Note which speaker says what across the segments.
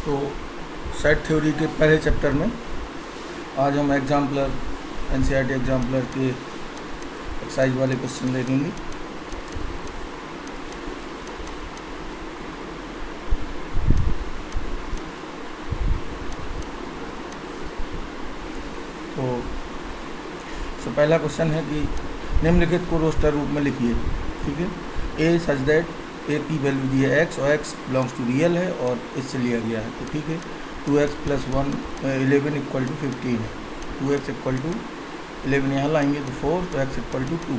Speaker 1: तो set theory के पहले चैप्टर में आज हम एग्जाम्पलर एनसीईआरटी एग्जाम्पलर के एक्सरसाइज वाले क्वेश्चन देखेंगे। तो पहला क्वेश्चन है कि निम्नलिखित को रोस्टर रूप में लिखिए। ठीक है, ए सच दैट ए की वैल्यू दी है एक्स और एक्स बिलोंग्स टू रियल है और इससे लिया गया है। तो ठीक है, 2x + 1 11 = 15 है। 2x = 11 यहाँ लाएंगे तो 4, तो x = 2।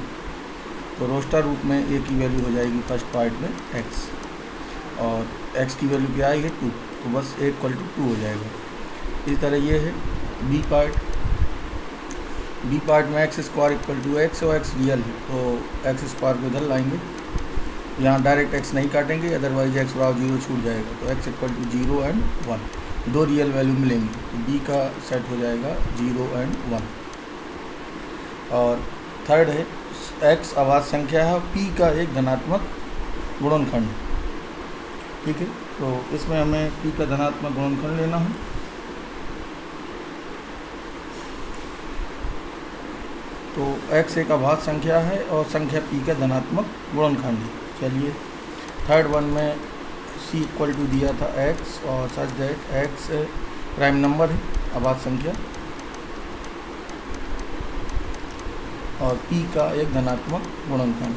Speaker 1: तो रोस्टर रूप में ए की वैल्यू हो जाएगी फर्स्ट पार्ट में x और x की वैल्यू क्या आई है 2, तो बस a = 2 हो जाएगा। इस तरह ये है बी पार्ट में x² = x और x रियल है तो x² को इधर लाएंगे। यहाँ डायरेक्ट x नहीं काटेंगे, अदरवाइज x बराबर 0 छूट जाएगा। तो x = 0 और 1, दो रियल वैल्यू मिलेंगी। तो b का सेट हो जाएगा 0 और 1। और थर्ड है x अभाज्य संख्या है, p का एक धनात्मक गुणनखंड। ठीक है, तो इसमें हमें p का धनात्मक गुणनखंड लेना है। तो x एक अभाज्य संख्या है और संख्या p का धनात्मक गुणनखंड है। चलिए, थर्ड वन में c = दिया था x और such that x prime number है, अभाज्य संख्या, और p का एक धनात्मक गुणनखंड।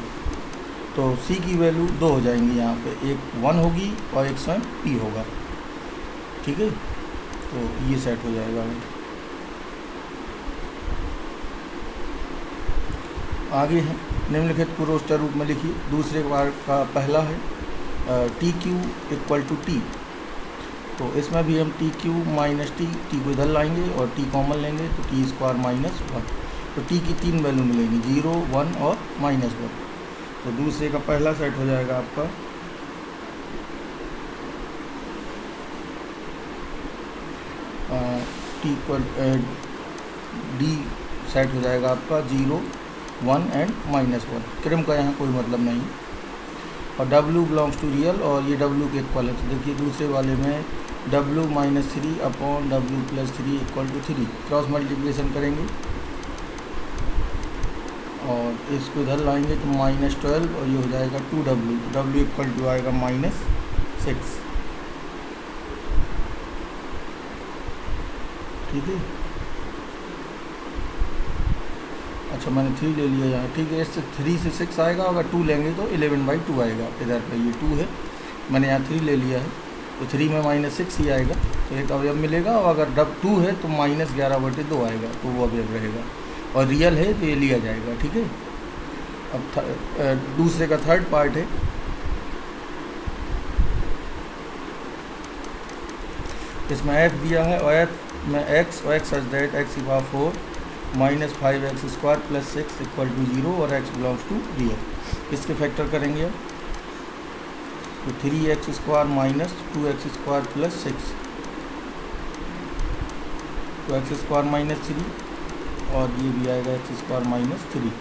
Speaker 1: तो c की वैल्यू 2 हो जाएंगी, यहाँ पे एक 1 होगी और एक स्वयं p होगा। ठीक है, तो ये सेट हो जाएगा। आगे है निम्नलिखित को रोस्टर रूप में लिखिए। दूसरे बार का पहला है TQ = T। तो इसमें भी हम TQ - T को इधर लाएंगे और T कॉमन लेंगे तो T² - 1। तो T की 3 वैल्यू मिलेंगी, 0, 1 और -1। तो दूसरे का पहला सेट हो जाएगा आपका D सेट हो जाएगा आपका 0, 1 और -1। क्रम का यहाँ कोई मतलब नहीं। और W बिलोंग्स टू रियल और ये W के इक्वल है। तो देखिए दूसरे वाले में W - 3 upon W + 3 = 3। Cross multiplication करेंगे और इसको इधर लाएंगे तो -12 और ये हो जाएगा 2W। W = आएगा -6। ठीक है, अच्छा मैंने 3 ले लिया यहाँ। ठीक है, इससे 3 से 6 आएगा, अगर 2 लेंगे तो 11/2 आएगा। इधर पे ये 2 है, मैंने यहाँ 3 ले लिया है तो 3 में -6 ही आएगा, तो एक अवयव मिलेगा। और अगर 2 है तो -11/2 आएगा, तो वो अवयव रहेगा। और रियल है तो ये लिया जाएगा। ठीक है, अब दूसरे का थर्ड पार्ट है। इसमें f दिया है और f में x और x such that x⁴ -5x² + 6 = 0 और x बिलोंग्स टू रियल। इसके फैक्टर करेंगे अब तो 3x² - 2x² + 6, तो x² - 3 और ये भी आएगा x² - 3।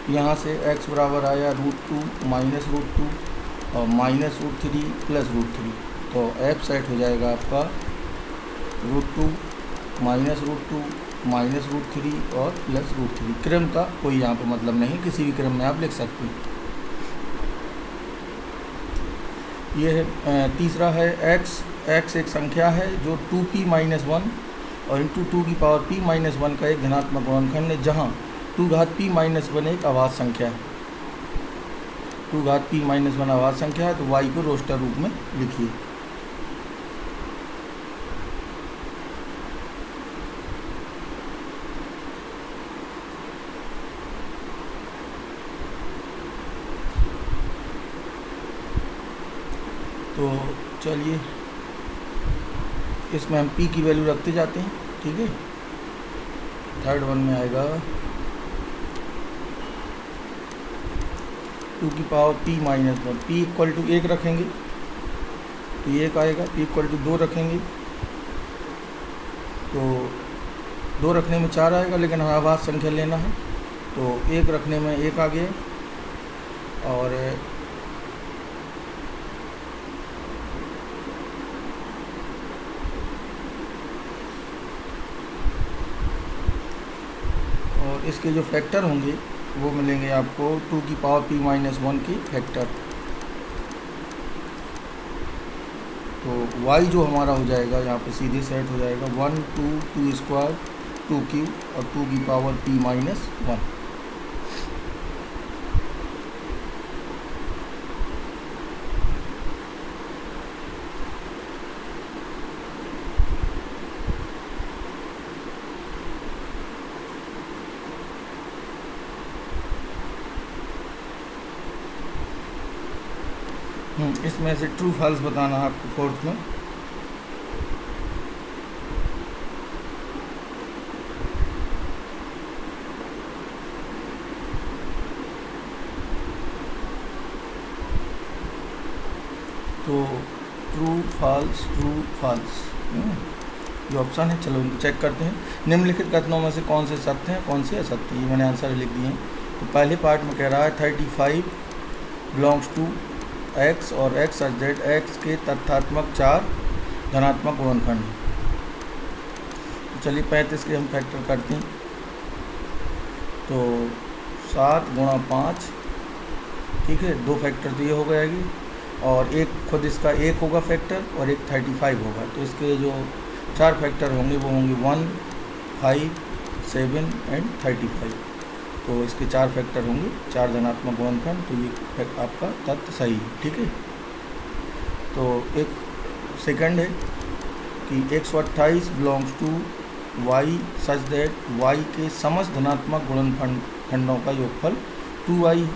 Speaker 1: यहाँ से x बराबर आया √2 -√2 और -√3 + √3। तो f सेट हो जाएगा आपका √2 -√2 -√3 और +√3। क्रम का कोई यहाँ पर मतलब नहीं, किसी भी क्रम में आप लिख सकते हैं। ये है तीसरा है x एक संख्या है जो 2p - 1 और × 2p - 1 का एक धनात्मक गुणनखंड है, जहाँ 2p - 1 एक अभाज्य संख्या है। 2p - 1 अभाज्य संख्या है, तो y को रोस्टर रूप में लिखिए। तो चलिए, इसमें हम p की वैल्यू रखते जाते हैं। ठीक है, थर्ड वन में आएगा 2p - 1। p = 1 रखेंगे तो ये 1 आएगा। p = 2 रखेंगे तो 2 रखने में 4 आएगा, लेकिन हमें अभाज्य संख्या लेना है तो 1 रखने में 1 आ गया। और और इसके जो फैक्टर होंगे वो मिलेंगे आपको 2 की पावर p-1 के फैक्टर। तो y जो हमारा हो जाएगा यहाँ पे सीधे सेट हो जाएगा 1 2 2 स्क्वायर 2 क्यूब और 2 की पावर p-1। इसमें से ट्रू फॉल्स बताना है आपको फोर्थ में। तो ट्रू फॉल्स ये ऑप्शन है। चलो इनको चेक करते हैं। निम्नलिखित कथनों में से कौन से सत्य हैं, कौन से असत्य? ये मैंने आंसर लिख दिए हैं। तो पहले पार्ट में कह रहा है 35 बिलोंग्स टू x और x सच दैट x के तथ्यात्मक 4 धनात्मक गुणनखंड हैं। तो चलिए 35 के हम फैक्टर करते हैं। तो 7 गुणा 5, ठीक है, 2 फैक्टर तो ये हो जाएगी और एक खुद इसका एक होगा फैक्टर और एक 35 होगा। तो इसके जो 4 फैक्टर होंगे वो होंगे 1 5 7 एंड 35। तो इसके 4 फैक्टर होंगे, 4 धनात्मक गुणनखंड। तो ये आपका तथ्य सही है, ठीक है। तो एक सेकंड है कि 128 belongs to y such that y के समस्त धनात्मक गुणनखंडों का योगफल 2y है।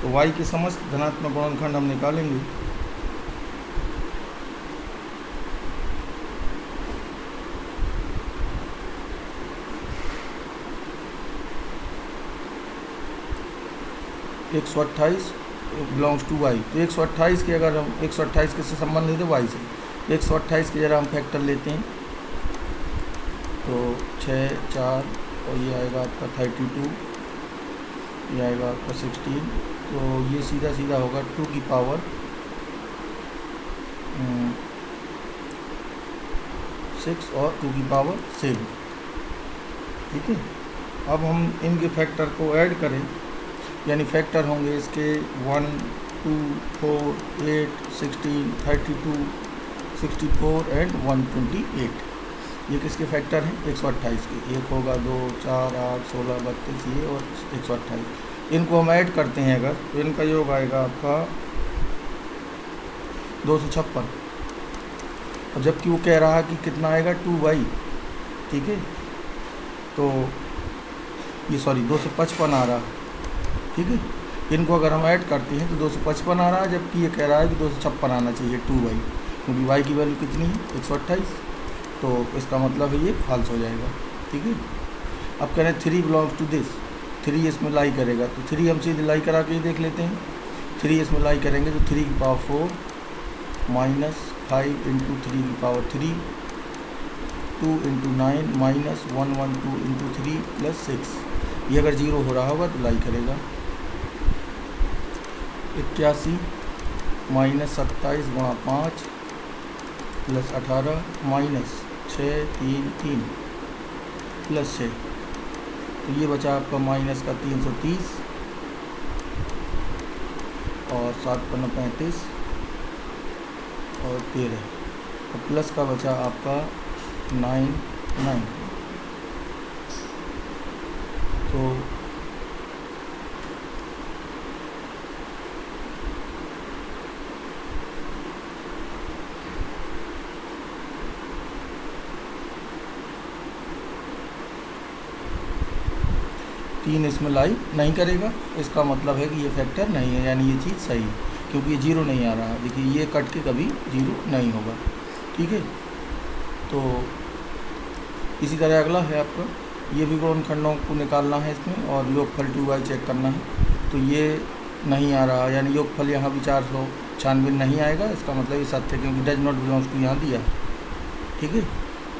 Speaker 1: तो y के समस्त धनात्मक गुणनखंड हम निकालेंगे। एक 128 बिलोंग्स टू वाई। तो 128 के अगर हम 128 किससे संबंधित है? वाई से। 128 के जरा हम फैक्टर लेते हैं। तो 6 4 और ये आएगा आपका 32, ये आएगा आपका 16। तो ये सीधा सीधा होगा 2 की पावर 6 और 2 की पावर 7, ठीक है। अब हम इनके फैक्टर को ऐड करें, यानी फैक्टर होंगे इसके 1 2 4 8 16 32 64 एंड 128। ये किसके फैक्टर हैं? 128 के। एक होगा 2 4 8 16 32 ये और 128। इनको हम ऐड करते हैं अगर, तो इनका योग आएगा आपका 256। और जबकि वो कह रहा है कि कितना आएगा 2y, ठीक है। तो ये सॉरी 255 आ रहा है, ठीक है। इनको अगर हम ऐड करते हैं तो 255 आ रहा है, जबकि ये कह रहा है कि 256 आना चाहिए 2y, क्योंकि y की वैल्यू कितनी है? 128। तो इसका मतलब है ये फॉल्स हो जाएगा, ठीक है। अब कह रहे हैं 3 बिलोंग्स टू दिस, 3 इसमें लाई करेगा। तो 3 हम सीधे लाई करा के ही देख लेते हैं। 3 इसमें लाई करेंगे तो 3 की पावर 4 माइनस 5 इंटू 3 की power 3 2 into 9 minus 112 into 3 plus 6। ये अगर 0 हो रहा होगा तो लाई करेगा। 81 माइनस 27 गुणा 5 प्लस 18 माइनस 6 3 3 प्लस 6। तो ये बचा आपका माइनस का 330 और 7 पन्ना 35 और 13 और प्लस का बचा आपका 9 9। तो तीन इसमें लाई नहीं करेगा, इसका मतलब है कि ये फैक्टर नहीं है, यानी ये चीज़ सही है, क्योंकि ये 0 नहीं आ रहा है। देखिए ये कट के कभी 0 नहीं होगा, ठीक है। तो इसी तरह अगला है आपका, ये भी गुणनखंडों को निकालना है इसमें और योगफल 2y चेक करना है। तो ये नहीं आ रहा, यानी योगफल यहाँ भी 496 नहीं आएगा। इसका मतलब ये सत्य है, क्योंकि डज नॉट बिलोंग्स टू यहाँ दिया, ठीक है।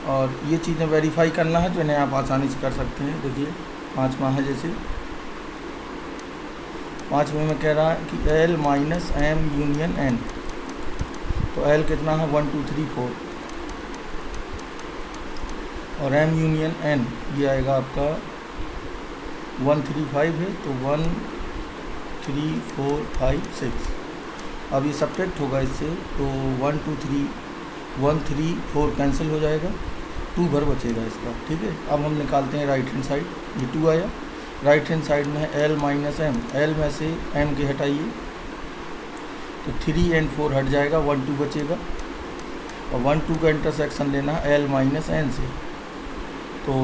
Speaker 1: और ये चीज़ें वेरीफाई करना है तो इन्हें आप आसानी से कर सकते हैं। देखिए 5वां है, जैसे 5वें में कह रहा है कि L minus M union N। तो L कितना है? 1 2 3 4 और M यूनियन N ये आएगा आपका 135 है तो 1 3 4 5 6। अब ये सब्ट्रैक्ट होगा इससे तो 1 2 3 1 3 4 कैंसिल हो जाएगा, 2 घर बचेगा इसका। ठीक है, अब हम निकालते हैं राइट हैंड साइड। ये 2 आया, राइट हैंड साइड में है L माइनस एम, L में से M के हटाइए तो 3 और 4 हट जाएगा, 1 2 बचेगा और 1 2 का इंटरसेक्शन लेना है L माइनस एन से, तो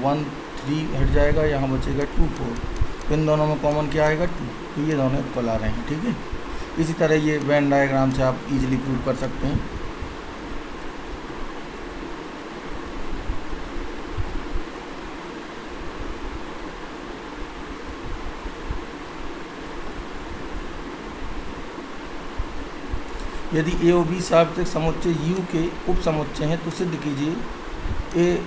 Speaker 1: 1 3 हट जाएगा, यहाँ बचेगा 2 4। इन दोनों में कॉमन क्या आएगा 2, तो ये दोनों इक्वल आ रहे हैं। ठीक है, इसी तरह ये वेन डायग्राम से आप इजीली प्रूव कर सकते हैं। यदि ए और बी सार्वत्रिक समुच्चय U के उप समुच्चय हैं तो सिद्ध कीजिए ए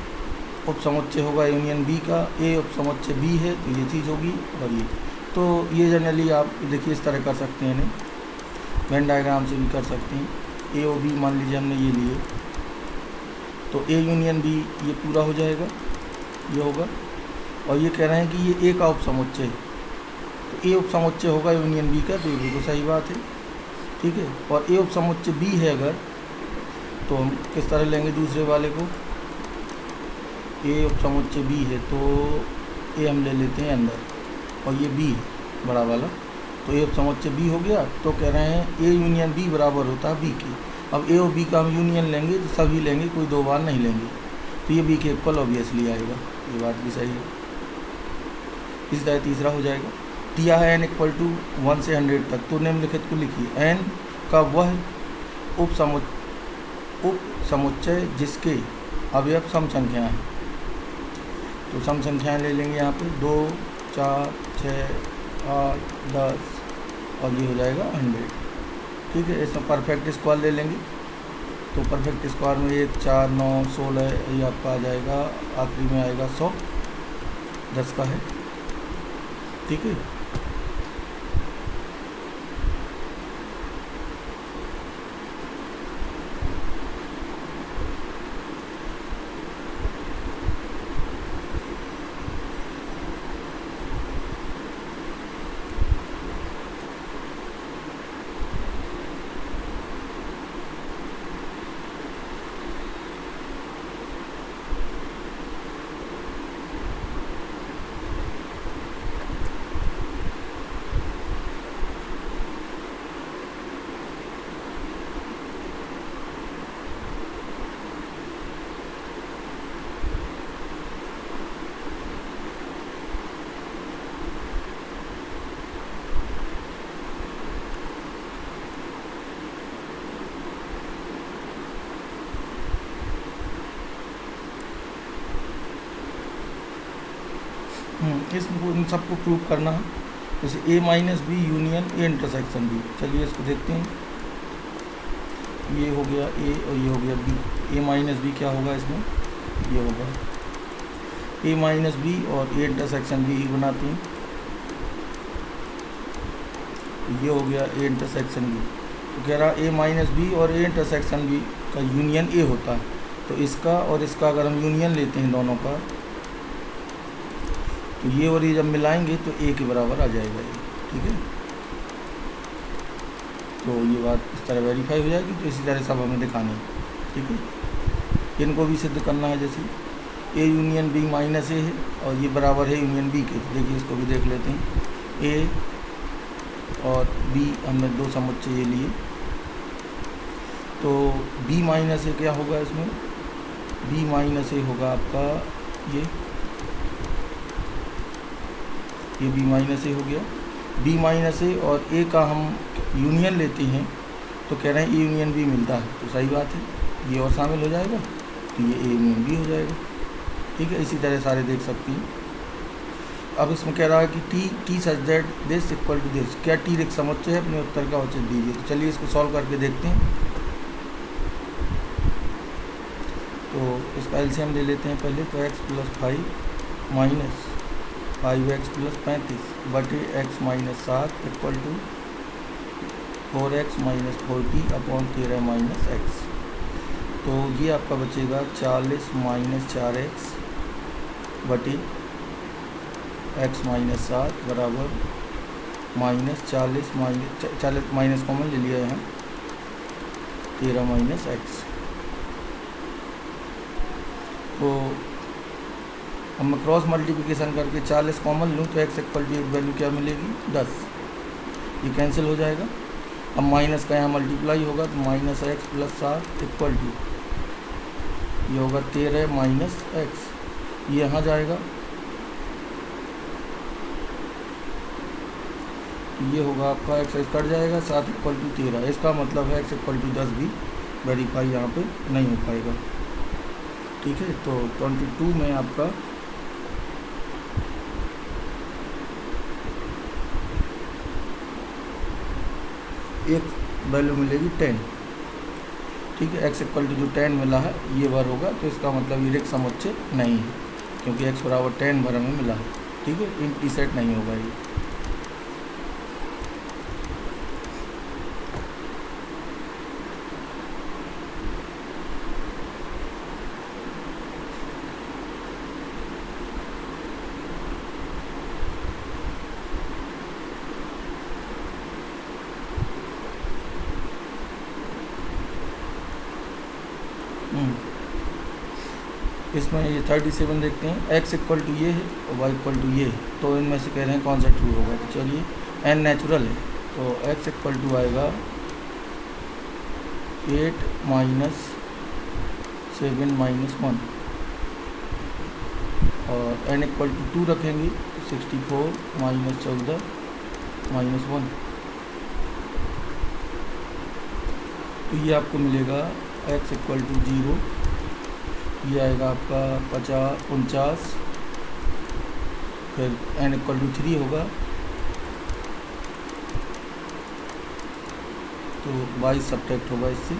Speaker 1: उप समुच्चय होगा यूनियन बी का, ए उप समुच्चय बी है तो ये चीज़ होगी, और ये तो ये जनरली आप देखिए इस तरह कर सकते हैं, इन्हें वेन डायग्राम से भी कर सकते हैं। ए और बी मान लीजिए हमने ये लिए तो ए यूनियन बी ये पूरा हो जाएगा, ये होगा, और ये कह रहे हैं कि ये ए का उप समुच्चय है तो ए उप समुच्चय होगा यूनियन बी का, तो ये बिल्कुल सही बात है। ठीक है, और ए उप समुच्चय बी है अगर तो हम किस तरह लेंगे दूसरे वाले को, ए उप समुच्चय बी है तो ए हम ले लेते हैं अंदर और ये बी है बड़ा वाला, तो ए उप समुच्चय बी हो गया। तो कह रहे हैं ए यूनियन बी बराबर होता है बी के। अब ए और बी का हम यूनियन लेंगे तो सभी लेंगे, कोई 2 बार नहीं लेंगे, तो ये बी के इक्वल ऑब्वियसली आएगा, ये बात भी सही है। इस तरह तीसरा हो जाएगा, दिया है n इक्वल टू 1 से 100 तक, तो निम्नलिखित को लिखिए। n का वह उप समुच्चय जिसके अवयव सम संख्या हैं, तो सम संख्याएँ ले लेंगे यहाँ पे 2 4 6 8 10 और ये हो जाएगा 100। ठीक है, इसमें परफेक्ट स्क्वायर ले लेंगे तो परफेक्ट स्क्वायर में 1 4 9 16 ये आपका आ जाएगा, आखिरी में आएगा 100, 10 का है। ठीक है, इसको इन सबको प्रूव करना है, जैसे A minus B union A intersection B. चलिए इसको देखते हैं, ये हो गया ए और ये हो गया बी। ए माइनस बी क्या होगा इसमें, ये होगा ए माइनस बी और ए इंटरसेक्शन बी ही बनाते हैं, तो ये हो गया ए इंटरसेक्शन बी। तो कह रहा ए माइनस बी और ए इंटरसेक्शन बी का यूनियन ए होता है, तो इसका और इसका अगर हम यूनियन लेते हैं दोनों का, तो ये और ये जब मिलाएंगे तो ए के बराबर आ जाएगा ये। ठीक है, तो ये बात इस तरह वेरीफाई हो जाएगी। तो इसी तरह सब हमें दिखाने हैं। ठीक है, इनको भी सिद्ध करना है, जैसे ए यूनियन बी माइनस ए है और ये बराबर है यूनियन बी के, तो देखिए इसको भी देख लेते हैं। ए और बी हमने 2 समुच्चय ये लिए, तो बी माइनस ए क्या होगा इसमें, बी माइनस ए होगा आपका ये बी माइनस ए हो गया। बी माइनस ए और ए का हम यूनियन लेते हैं तो कह रहे हैं ए यूनियन बी मिलता है, तो सही बात है, ये और शामिल हो जाएगा तो ये ए यूनियन बी हो जाएगा। ठीक है, इसी तरह सारे देख सकती हैं। अब इसमें कह रहा है कि T such that this equal to this, क्या टी एक समुच्चय है, अपने उत्तर का औचित्य दीजिए। तो चलिए इसको सॉल्व करके देखते हैं। तो इसका एलसीएम ले लेते हैं पहले, तो x plus 5 minus 5x plus 35 बटे x minus 7 equal to 4x minus 40 upon 13 minus x। तो ये आपका बचेगा 40 माइनस 4x बटे एक्स माइनस 7 बराबर -40 -40 माइनस कॉमन ले लिया यहाँ 13 माइनस एक्स। तो अब मैं क्रॉस मल्टीप्लिकेशन करके 40 कॉमन लूँ तो एक्स इक्वल टू एक वैल्यू क्या मिलेगी 10, ये कैंसिल हो जाएगा। अब माइनस का यहाँ मल्टीप्लाई होगा तो minus X plus 7 equal to ये होगा 13 माइनस एक्स, ये यहाँ जाएगा ये होगा आपका एक्स कट जाएगा 7 इक्वल टू 13, इसका मतलब है एक्स इक्वल टू 10 भी वेरीफाई यहाँ पे नहीं हो पाएगा। ठीक है, तो 22 में आपका एक वैल्यू मिलेगी 10। ठीक है, एक्स इक्वल टू जो 10 मिला है ये बार होगा, तो इसका मतलब ये रिक्त समुच्चय नहीं है क्योंकि एक्स बराबर 10 बार हमें मिला है। ठीक है, एम्प्टी सेट नहीं होगा ये। इसमें ये 37 देखते हैं, एक्स इक्वल टू ये है और वाई इक्वल टू ये है, तो इनमें से कह रहे हैं कौन सा ट्रू होगा। तो चलिए एन नेचुरल है तो एक्स इक्वल टू आएगा 8 माइनस 7 माइनस 1 और एन इक्वल टू 2 रखेंगे तो 64 माइनस 14 माइनस 1, तो ये आपको मिलेगा एक्स इक्वल टू 0, ये आएगा आपका 49, फिर एन इक्वल टू 3 होगा तो 22 सब्ट्रैक्ट होगा इससे,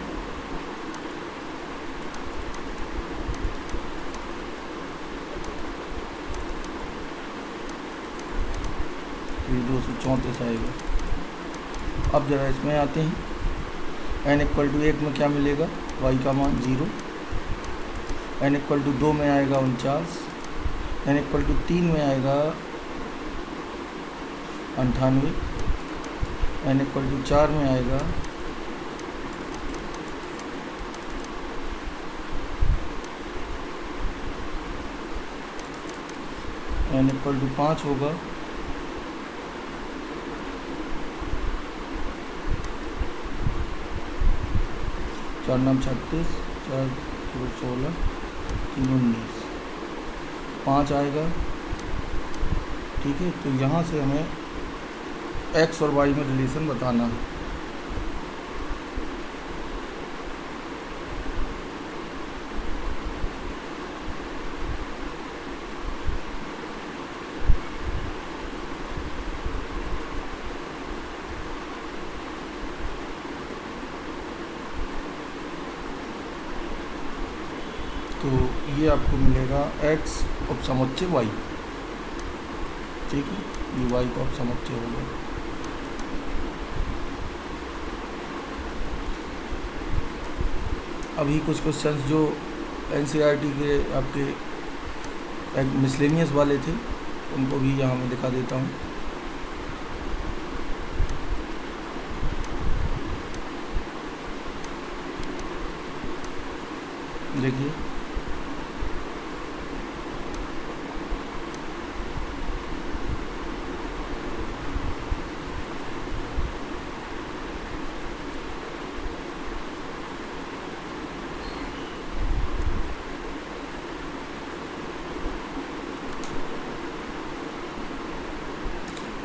Speaker 1: तो ये 234 आएगा। अब ज़रा इसमें आते हैं, एन इक्वल टू 1 में क्या मिलेगा वाई का मान 0, एन इक्वल टू 2 में आएगा 49, एन इक्वल टू 3 में आएगा 98, एन इक्वल टू 4 में आएगा 5 होगा, 4 9 36, 4 16, 3 19, 5 आएगा। ठीक है, तो यहाँ से हमें एक्स और वाई में रिलेशन बताना है। तो ये आपको मिलेगा x उपसमुच्चय y। ठीक है, ये y का उपसमुच्चय होगा। अभी कुछ क्वेश्चंस जो NCERT के आपके मिसलेनियस वाले थे उनको भी यहाँ मैं दिखा देता हूँ। देखिए,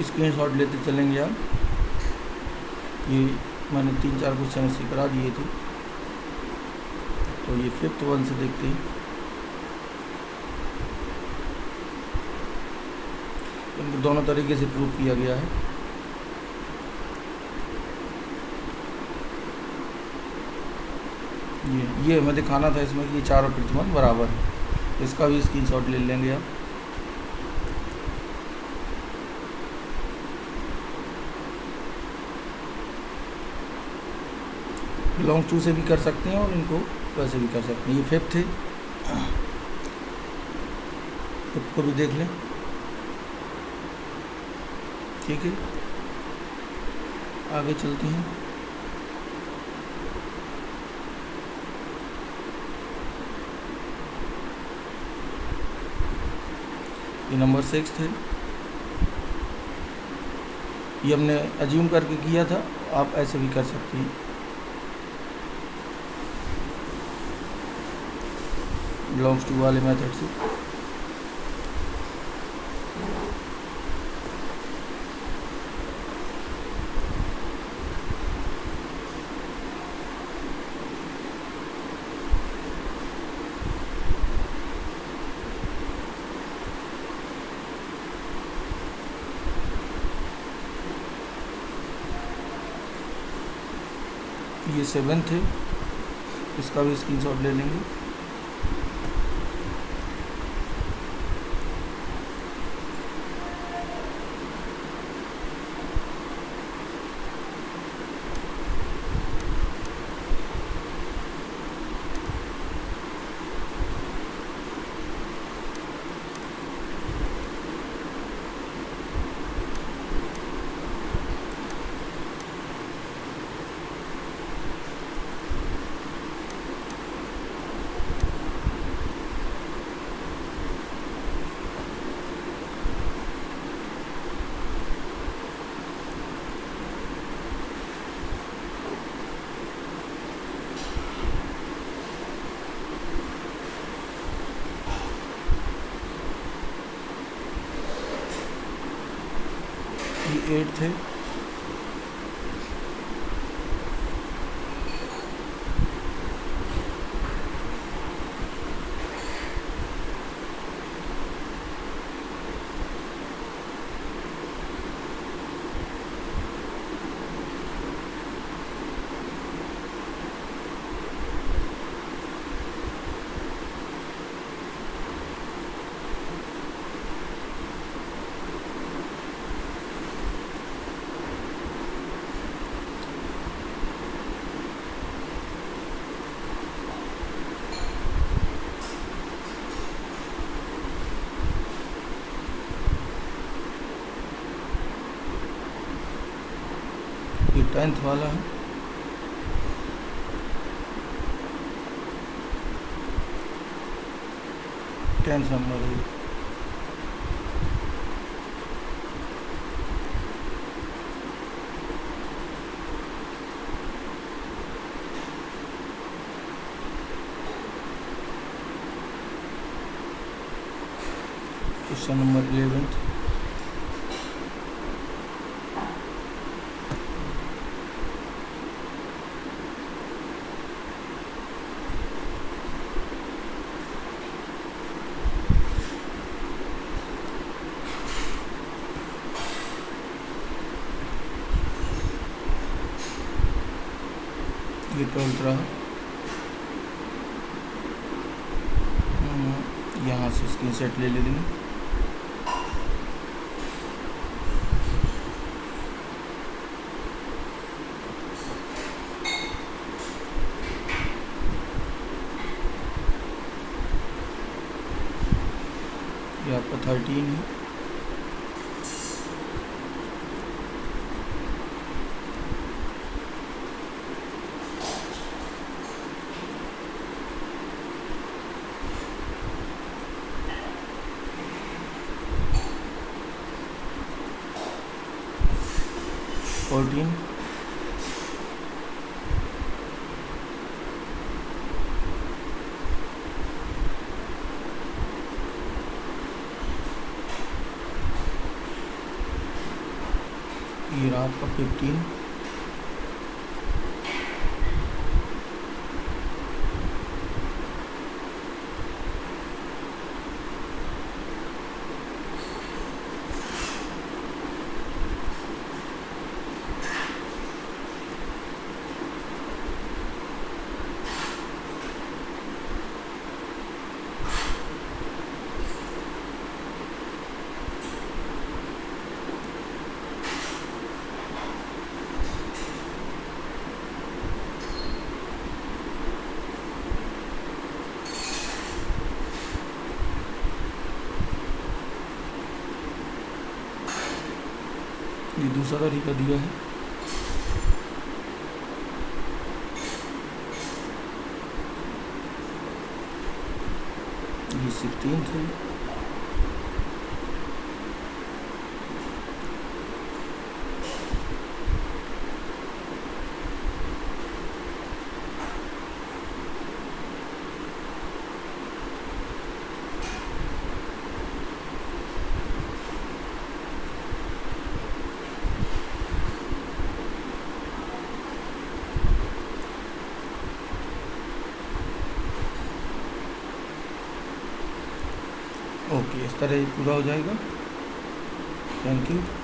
Speaker 1: स्क्रीनशॉट लेते चलेंगे आप। ये मैंने 3-4 क्वेश्चन ऐसे करा दिए थे, तो ये 5th वन से देखते हैं। इनको दोनों तरीके से प्रूव किया गया है। ये हमें दिखाना था इसमें कि ये चारों प्रतिबंध बराबर है, इसका भी स्क्रीनशॉट ले लेंगे आप। बिलोंग्स टू से भी कर सकते हैं और इनको वैसे भी कर सकते हैं। ये 5th है, 5th को भी देख लें। ठीक है, आगे चलते हैं। ये नंबर 6 है, ये हमने अज्यूम करके किया था, आप ऐसे भी कर सकते हैं। बिलोंग्स टू वाले मेथड से ये 7 है, इसका भी स्क्रीनशॉट ले लेंगे। ये 8 है, ये 10th वाला है, टेंथ नंबर है। क्वेश्चन नंबर 11th, ये 12th रहा। यहाँ से स्क्रीनशॉट ले लेंगे। ये आपका 13 है, फोर्टीन, ये रहा आपका 15, ये दूसरा तरीका दिया है। ये 16 है। ओके, इस तरह ये पूरा हो जाएगा। Thank you.